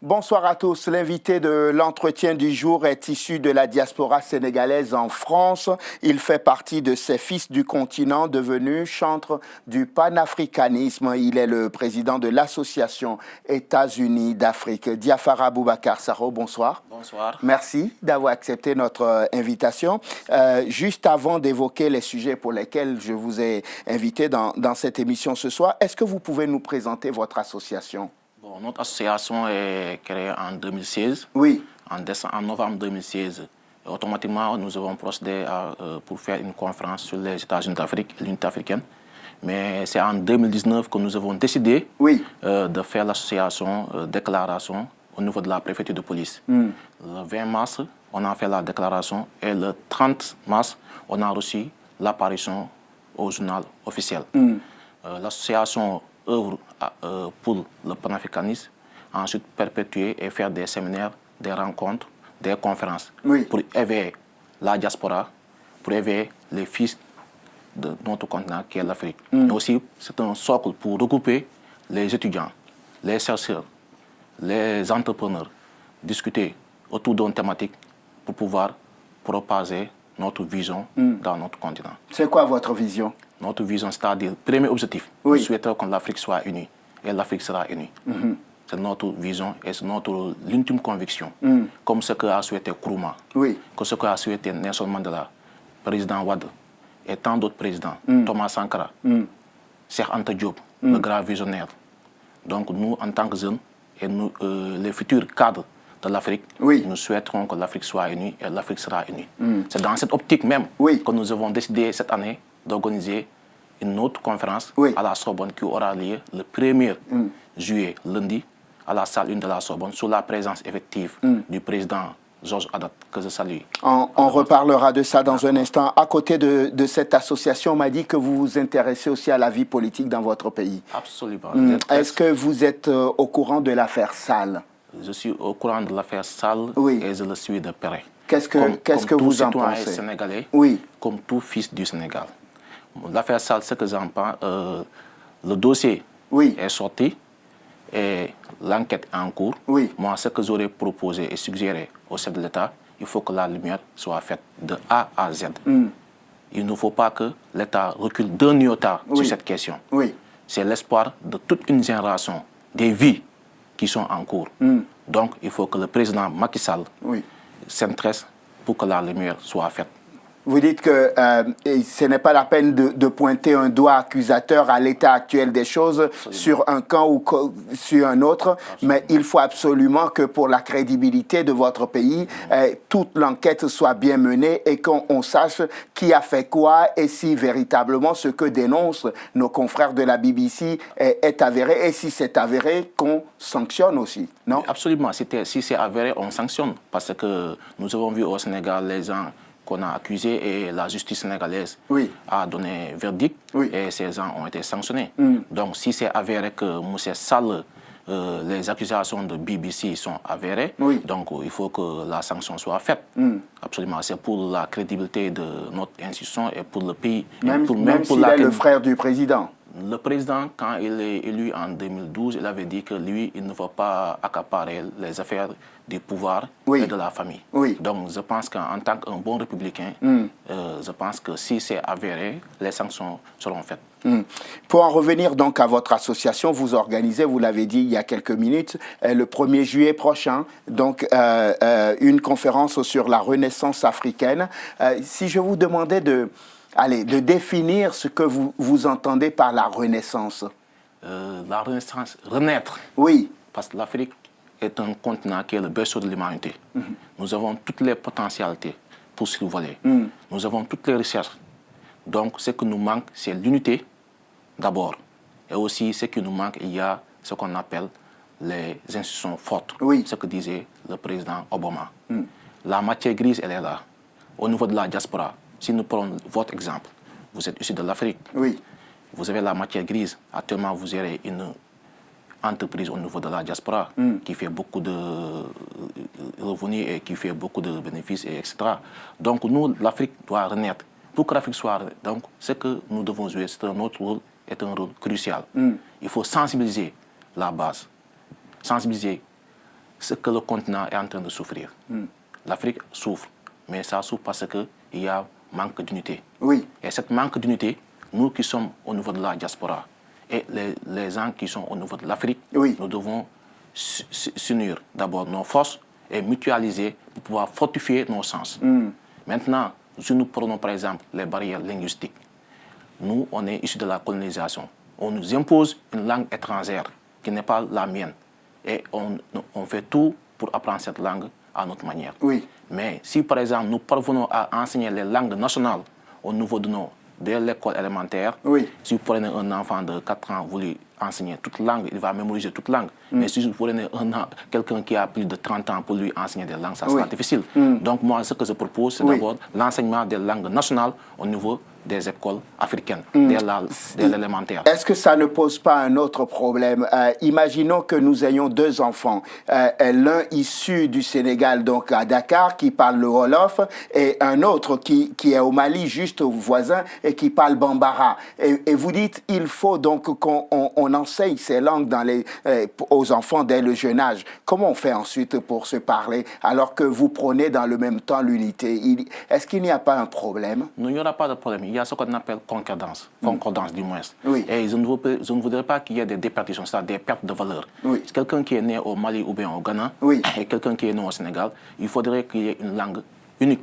Bonsoir à tous. L'invité de l'entretien du jour est issu de la diaspora sénégalaise en France. Il fait partie de ces fils du continent devenus chantres du panafricanisme. Il est le président de l'association États-Unis d'Afrique. Diafara Boubacar Saro, bonsoir. Bonsoir. Merci d'avoir accepté notre invitation. Juste avant d'évoquer les sujets pour lesquels je vous ai invité dans cette émission ce soir, est-ce que vous pouvez nous présenter votre association ? Bon, notre association est créée en 2016. Oui. En novembre 2016. Et automatiquement, nous avons procédé pour faire une conférence sur les États-Unis d'Afrique et l'unité africaine. Mais c'est en 2019 que nous avons décidé de faire l'association déclaration au niveau de la préfecture de police. Le 20 mars, on a fait la déclaration et le 30 mars, on a reçu l'apparition au journal officiel. L'association œuvre pour le panafricanisme, ensuite perpétuer et faire des séminaires, des rencontres, des conférences pour éveiller la diaspora, pour éveiller les fils de notre continent qui est l'Afrique. Mais aussi, c'est un socle pour regrouper les étudiants, les chercheurs, les entrepreneurs, discuter autour d'une thématique pour pouvoir propager notre vision dans notre continent. C'est quoi votre vision ? Notre vision, c'est-à-dire, premier objectif, nous souhaitons que l'Afrique soit unie et l'Afrique sera unie. C'est notre vision et c'est notre l'intime conviction, comme ce qu'a souhaité Nkrumah, comme ce qu'a souhaité Nelson Mandela, président Wade et tant d'autres présidents, Thomas Sankara, Cheikh Anta Diop, le grand visionnaire. Donc nous, en tant que jeunes, et nous, les futurs cadres de l'Afrique, nous souhaiterons que l'Afrique soit unie et l'Afrique sera unie. C'est dans cette optique même que nous avons décidé cette année d'organiser une autre conférence à la Sorbonne qui aura lieu le 1er juillet, lundi, à la salle 1 de la Sorbonne, sous la présence effective du président Georges Haddad, que je salue. On reparlera de ça dans un instant. À côté de cette association, on m'a dit que vous vous intéressez aussi à la vie politique dans votre pays. Absolument. Est-ce que vous êtes au courant de l'affaire Sall ? Je suis au courant de l'affaire Sall et je le suis de près. Qu'est-ce que vous en pensez ? Sénégalais, comme tout fils du Sénégal. L'affaire Sall, ce que j'en pense, le dossier est sorti et l'enquête est en cours. Moi, ce que j'aurais proposé et suggéré au chef de l'État, il faut que la lumière soit faite de A à Z. Il ne faut pas que l'État recule d'un iota sur cette question. C'est l'espoir de toute une génération, des vies qui sont en cours. Donc, il faut que le président Macky Sall s'intéresse pour que la lumière soit faite. Vous dites que ce n'est pas la peine de pointer un doigt accusateur à l'état actuel des choses sur un camp ou sur un autre, mais il faut absolument que pour la crédibilité de votre pays, toute l'enquête soit bien menée et qu'on sache qui a fait quoi et si véritablement ce que dénoncent nos confrères de la BBC est avéré et si c'est avéré, qu'on sanctionne aussi, non ? Absolument, si c'est avéré, on sanctionne parce que nous avons vu au Sénégal les gens qu'on a accusés et la justice sénégalaise a donné verdict et ces gens ont été sanctionnés. Donc si c'est avéré que M. Sall, les accusations de BBC sont avérées, donc il faut que la sanction soit faite. Absolument, c'est pour la crédibilité de notre institution et pour le pays. Même s'il est le frère du président. Le président, quand il est élu en 2012, il avait dit que lui, il ne va pas accaparer les affaires du pouvoir et de la famille. Donc je pense qu'en tant qu'un bon républicain, je pense que si c'est avéré, les sanctions seront faites. Pour en revenir donc à votre association, vous organisez, vous l'avez dit il y a quelques minutes, le 1er juillet prochain, donc une conférence sur la Renaissance africaine. Si je vous demandais de définir ce que vous entendez par la Renaissance. La Renaissance, renaître. Parce que l'Afrique est un continent qui est le berceau de l'humanité. Nous avons toutes les potentialités pour survoler. Nous avons toutes les recherches. Donc, ce qui nous manque, c'est l'unité, d'abord. Et aussi, ce qui nous manque, il y a ce qu'on appelle les institutions fortes. Ce que disait le président Obama. La matière grise, elle est là. Au niveau de la diaspora, si nous prenons votre exemple, vous êtes issu de l'Afrique. Vous avez la matière grise. Actuellement, vous avez une entreprise au niveau de la diaspora qui fait beaucoup de revenus et qui fait beaucoup de bénéfices, etc. Donc, nous, l'Afrique doit renaître. Pour que l'Afrique soit... Donc, ce que nous devons jouer, c'est notre rôle, est un rôle crucial. Il faut sensibiliser la base, sensibiliser ce que le continent est en train de souffrir. L'Afrique souffre, mais ça souffre parce qu'il y a manque d'unité. Oui. Et cette manque d'unité, nous qui sommes au niveau de la diaspora et les gens qui sont au niveau de l'Afrique, oui. nous devons s'unir d'abord nos forces et mutualiser pour pouvoir fortifier nos sens. Maintenant, si nous prenons par exemple les barrières linguistiques, nous, on est issus de la colonisation. On nous impose une langue étrangère qui n'est pas la mienne. Et on fait tout pour apprendre cette langue à notre manière. Oui. Mais si par exemple nous parvenons à enseigner les langues nationales au niveau de l'école élémentaire, oui. Si vous prenez un enfant de 4 ans, vous lui enseignez toute langue, il va mémoriser toute langue. Mais si vous prenez quelqu'un qui a plus de 30 ans pour lui enseigner des langues, ça sera difficile. Donc moi, ce que je propose, c'est d'abord l'enseignement des langues nationales au niveau des écoles africaines, dès l'élémentaire. Est-ce que ça ne pose pas un autre problème? Imaginons que nous ayons 2 enfants, l'un issu du Sénégal, donc à Dakar, qui parle le Wolof, et un autre qui est au Mali, juste au voisin, et qui parle Bambara. Et vous dites, il faut donc qu'on enseigne ces langues aux enfants dès le jeune âge. Comment on fait ensuite pour se parler, alors que vous prônez dans le même temps l'unité? Est-ce qu'il n'y a pas un problème? Non, il n'y aura pas de problème. Il y a ce qu'on appelle concordance du moins. Oui. Et je ne voudrais pas qu'il y ait des déperditions, c'est-à-dire des pertes de valeur. Oui. Quelqu'un qui est né au Mali ou bien au Ghana, et quelqu'un qui est né au Sénégal, il faudrait qu'il y ait une langue unique.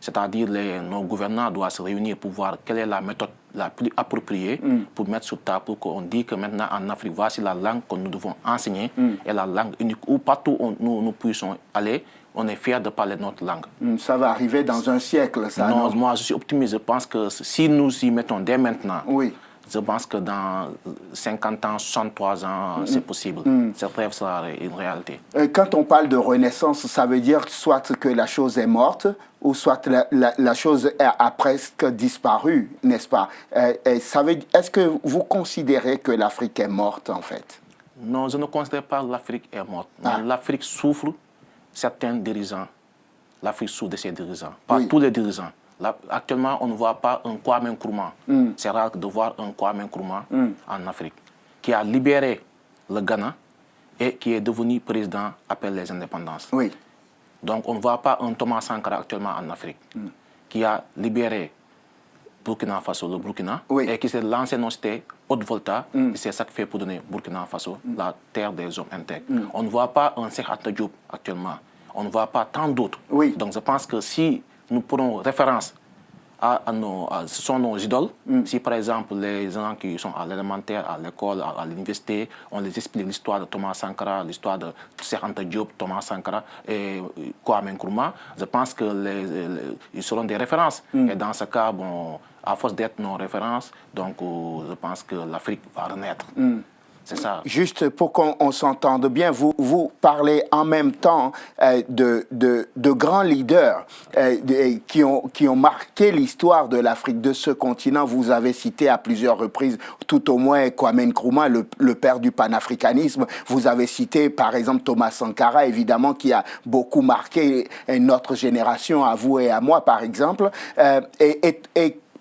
C'est-à-dire nos gouvernants doivent se réunir pour voir quelle est la méthode la plus appropriée pour mettre sur table, pour qu'on dise que maintenant en Afrique, voici la langue que nous devons enseigner, et la langue unique, où partout où nous puissions aller, on est fiers de parler notre langue. Ça va arriver dans un siècle, ça? Non, moi je suis optimiste. Je pense que si nous y mettons dès maintenant, oui. Je pense que dans 50 ans, 63 ans, c'est possible. Ce rêve sera une réalité. Quand on parle de renaissance, ça veut dire soit que la chose est morte, ou soit la chose a presque disparu, n'est-ce pas? Est-ce que vous considérez que l'Afrique est morte, en fait? Non, je ne considère pas que l'Afrique est morte. Mais l'Afrique souffre certains dirigeants. L'Afrique souffre de ses dirigeants. Pas tous les dirigeants. Là, actuellement, on ne voit pas un Kwame Nkrumah. C'est rare de voir un Kwame Nkrumah en Afrique, qui a libéré le Ghana et qui est devenu président après les indépendances. Oui. Donc, on ne voit pas un Thomas Sankara actuellement en Afrique, qui a libéré Burkina Faso, le Burkina, et qui s'est lancé dans cette Haute-Volta, et c'est ça qui fait pour donner Burkina Faso, la terre des hommes intègres. On ne voit pas un Cheikh Anta Diop actuellement. On ne voit pas tant d'autres. Donc, je pense que si nous prenons référence ce sont nos idoles. Si par exemple les gens qui sont à l'élémentaire, à l'école, à l'université, on les explique l'histoire de Thomas Sankara, l'histoire de Cheikh Anta Diop, Thomas Sankara et Kwame Nkrumah, je pense qu'ils seront des références. Et dans ce cas, bon, à force d'être nos références, donc je pense que l'Afrique va renaître. C'est ça. Juste pour qu'on s'entende bien, vous parlez en même temps de grands leaders qui ont marqué l'histoire de l'Afrique, de ce continent. Vous avez cité à plusieurs reprises, tout au moins Kwame Nkrumah, le père du panafricanisme. Vous avez cité par exemple Thomas Sankara, évidemment, qui a beaucoup marqué notre génération, à vous et à moi par exemple.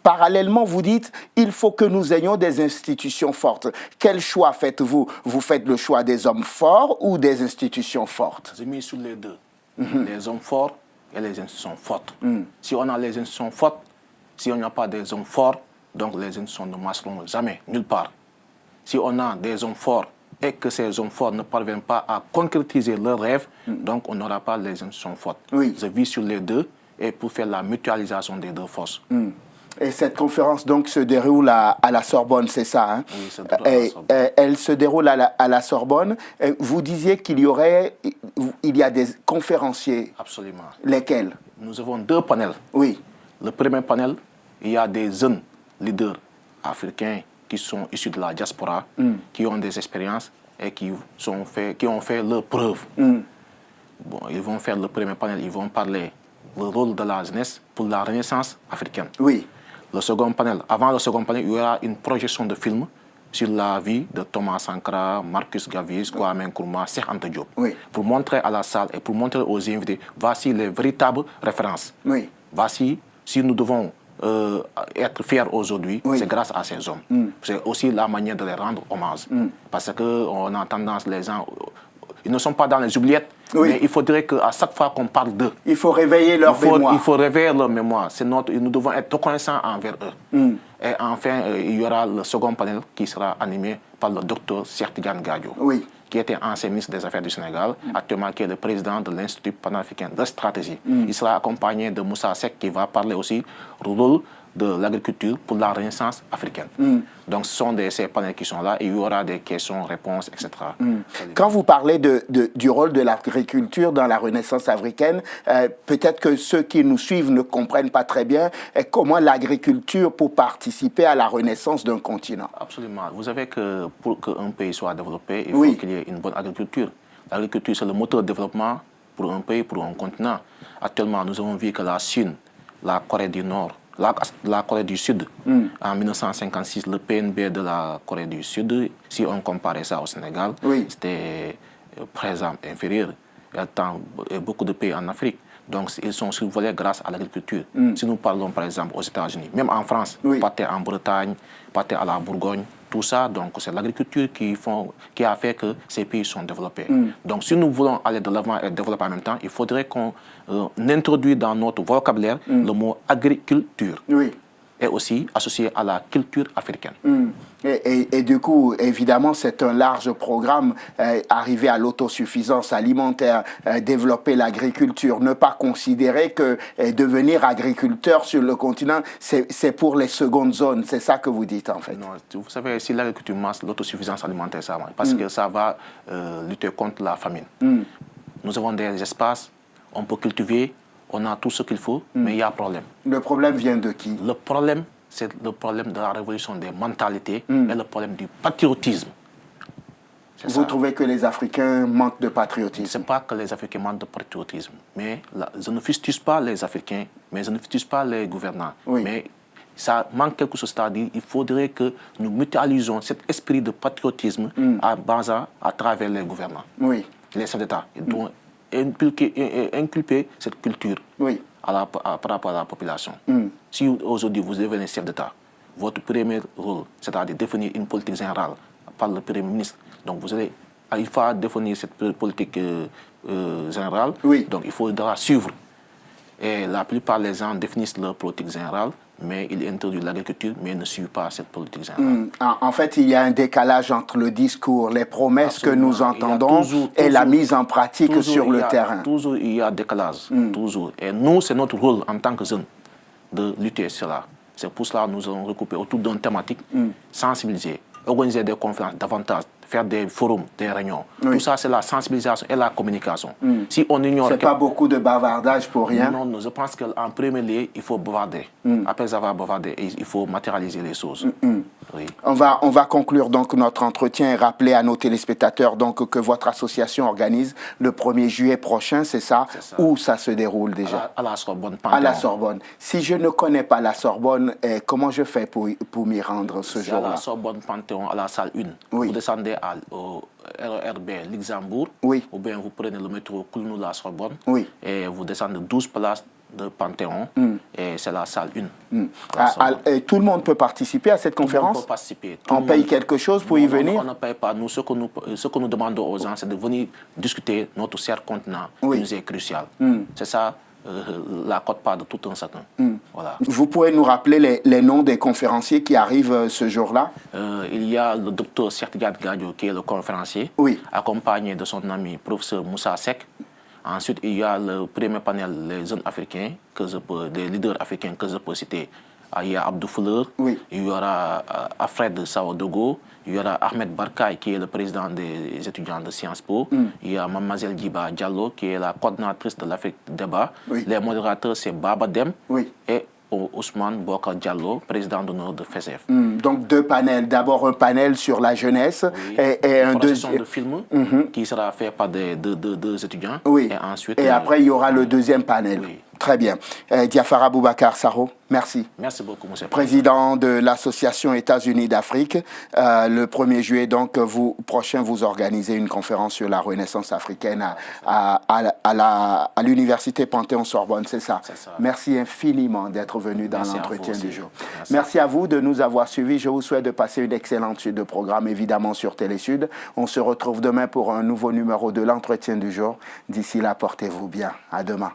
Parallèlement, vous dites, il faut que nous ayons des institutions fortes. Quel choix faites-vous? Vous faites le choix des hommes forts ou des institutions fortes? J'ai mis sur les deux. Les hommes forts et les institutions fortes. Si on a les institutions fortes, si on n'a pas des hommes forts, donc les institutions ne marcheront jamais, nulle part. Si on a des hommes forts et que ces hommes forts ne parviennent pas à concrétiser leurs rêves, donc on n'aura pas les institutions fortes. Je vis sur les deux et pour faire la mutualisation des deux forces. Et cette conférence donc se déroule à la Sorbonne, c'est ça, hein? Oui, c'est à la Sorbonne. Elle se déroule à la Sorbonne. Vous disiez qu'il y a des conférenciers. Absolument. Lesquels? Nous avons 2 panels. Oui. Le premier panel, il y a des jeunes leaders africains qui sont issus de la diaspora, qui ont des expériences et qui ont fait leurs preuves. Bon, ils vont faire le premier panel, ils vont parler le rôle de la jeunesse pour la renaissance africaine. Oui. Le second panel, avant le second panel, il y aura une projection de film sur la vie de Thomas Sankara, Marcus Garvey, Kwame Nkrumah, Cheikh Anta Diop. Pour montrer à la salle et pour montrer aux invités, voici les véritables références. Voici, si nous devons être fiers aujourd'hui, c'est grâce à ces hommes. C'est aussi la manière de les rendre hommage. Parce qu'on a tendance, les gens, ils ne sont pas dans les oubliettes. Oui. Mais il faudrait qu'à chaque fois qu'on parle d'eux, il faut réveiller leur mémoire. Il faut réveiller leur mémoire. Nous devons être reconnaissants envers eux. Et enfin, il y aura le second panel qui sera animé par le docteur Cheikh Tidiane Gadio, qui était ancien ministre des Affaires du Sénégal, actuellement qui est le président de l'Institut panafricain de stratégie. Il sera accompagné de Moussa Seck qui va parler aussi du rôle de l'agriculture pour la renaissance africaine. Donc ce sont ces panels qui sont là et il y aura des questions-réponses, etc. Quand vous parlez du rôle de l'agriculture dans la renaissance africaine, peut-être que ceux qui nous suivent ne comprennent pas très bien comment l'agriculture peut participer à la renaissance d'un continent. Absolument. Vous savez que pour qu'un pays soit développé, il faut qu'il y ait une bonne agriculture. L'agriculture, c'est le moteur de développement pour un pays, pour un continent. Actuellement, nous avons vu que la Chine, la Corée du Nord, la Corée du Sud, en 1956, le PNB de la Corée du Sud, si on comparait ça au Sénégal, c'était, par exemple, inférieur à beaucoup de pays en Afrique. Donc, ils sont survolés grâce à l'agriculture. Si nous parlons, par exemple, aux États-Unis, même en France, partez en Bretagne, partez à la Bourgogne, tout ça, donc c'est l'agriculture qui a fait que ces pays sont développés. Donc, si nous voulons aller de l'avant et développer en même temps, il faudrait qu'on introduise dans notre vocabulaire le mot agriculture. Et aussi associé à la culture africaine. Et du coup, évidemment, c'est un large programme, arriver à l'autosuffisance alimentaire, développer l'agriculture, ne pas considérer que devenir agriculteur sur le continent, c'est pour les secondes zones. C'est ça que vous dites, en fait. Non, vous savez, si l'agriculture marche, l'autosuffisance alimentaire, ça marche, parce que ça va lutter contre la famine. Nous avons des espaces, on peut cultiver, on a tout ce qu'il faut, mais il y a un problème. Le problème vient de qui? Le problème, c'est le problème de la révolution des mentalités et le problème du patriotisme. Vous trouvez que les Africains manquent de patriotisme? Ce n'est pas que les Africains manquent de patriotisme, mais je ne fustige pas les Africains, mais je ne fustige pas les gouvernants. Mais ça manque quelque chose, c'est-à-dire qu'il faudrait que nous mutualisons cet esprit de patriotisme à travers les gouvernants, les chefs d'État. Inculper cette culture par rapport à la population. Si aujourd'hui vous devenez chef d'État, votre premier rôle, c'est-à-dire définir une politique générale par le Premier ministre, donc il faut définir cette politique générale, donc il faudra suivre. Et la plupart des gens définissent leur politique générale, mais ils introduisent l'agriculture, mais ils ne suivent pas cette politique générale. En fait, il y a un décalage entre le discours, les promesses que nous entendons et la mise en pratique sur le terrain. Toujours il y a un décalage, toujours. Et nous, c'est notre rôle en tant que jeunes de lutter sur cela. C'est pour cela que nous avons recoupé autour d'une thématique, sensibiliser, organiser des conférences davantage, faire des forums, des réunions. Tout ça, c'est la sensibilisation et la communication. Si on ignore... C'est pas beaucoup de bavardage pour rien? Non, je pense qu'en premier lieu, il faut bavarder. Après avoir bavardé, il faut matérialiser les choses. On va conclure donc notre entretien et rappeler à nos téléspectateurs donc que votre association organise le 1er juillet prochain, c'est ça? Où ça se déroule déjà? À la Sorbonne. Panthéon. À la Sorbonne. Si je ne connais pas la Sorbonne, comment je fais pour m'y rendre ce jour-là? À la Sorbonne Panthéon, à la salle 1. Vous descendez au RERB Luxembourg, ou bien vous prenez le métro Kounou-la Sorbonne, et vous descendez 12 places de Panthéon, et c'est la salle 1. Et tout le monde peut participer à cette conférence? Tout le monde peut participer. On paye quelque chose pour y venir? On ne paye pas. Nous, ce que nous demandons aux gens, c'est de venir discuter notre cher continent, qui nous est crucial. C'est ça la quote-part de tout un chacun. Voilà. Vous pouvez nous rappeler les noms des conférenciers qui arrivent ce jour-là? Il y a le docteur Cheikh Tidiane Gadio, qui est le conférencier, accompagné de son ami professeur Moussa Seck. Ensuite, il y a le premier panel, les jeunes africains, des leaders africains que je peux citer. Il y a Abdou Fleur, il y aura Alfred Saodogo, il y aura Ahmed Barkay, qui est le président des étudiants de Sciences Po. Il y a Mademoiselle Djiba Diallo, qui est la coordinatrice de l'Afrique Débat. Les modérateurs, c'est Baba Dem et Ousmane Bokar Diallo, président d'honneur de FESEF. Donc deux panels. D'abord un panel sur la jeunesse et un deuxième de film qui sera fait par deux étudiants. Et ensuite, après, il y aura le deuxième panel. Très bien. Diafara Boubacar Saro, merci. Merci beaucoup, monsieur. Président de l'Association États-Unis d'Afrique. Le 1er juillet, donc, prochain, vous organisez une conférence sur la Renaissance africaine à l'Université Panthéon-Sorbonne, c'est ça? Merci infiniment d'être venu dans l'entretien du jour. Merci à vous de nous avoir suivis. Je vous souhaite de passer une excellente suite de programmes, évidemment, sur Télésud. On se retrouve demain pour un nouveau numéro de l'entretien du jour. D'ici là, portez-vous bien. À demain.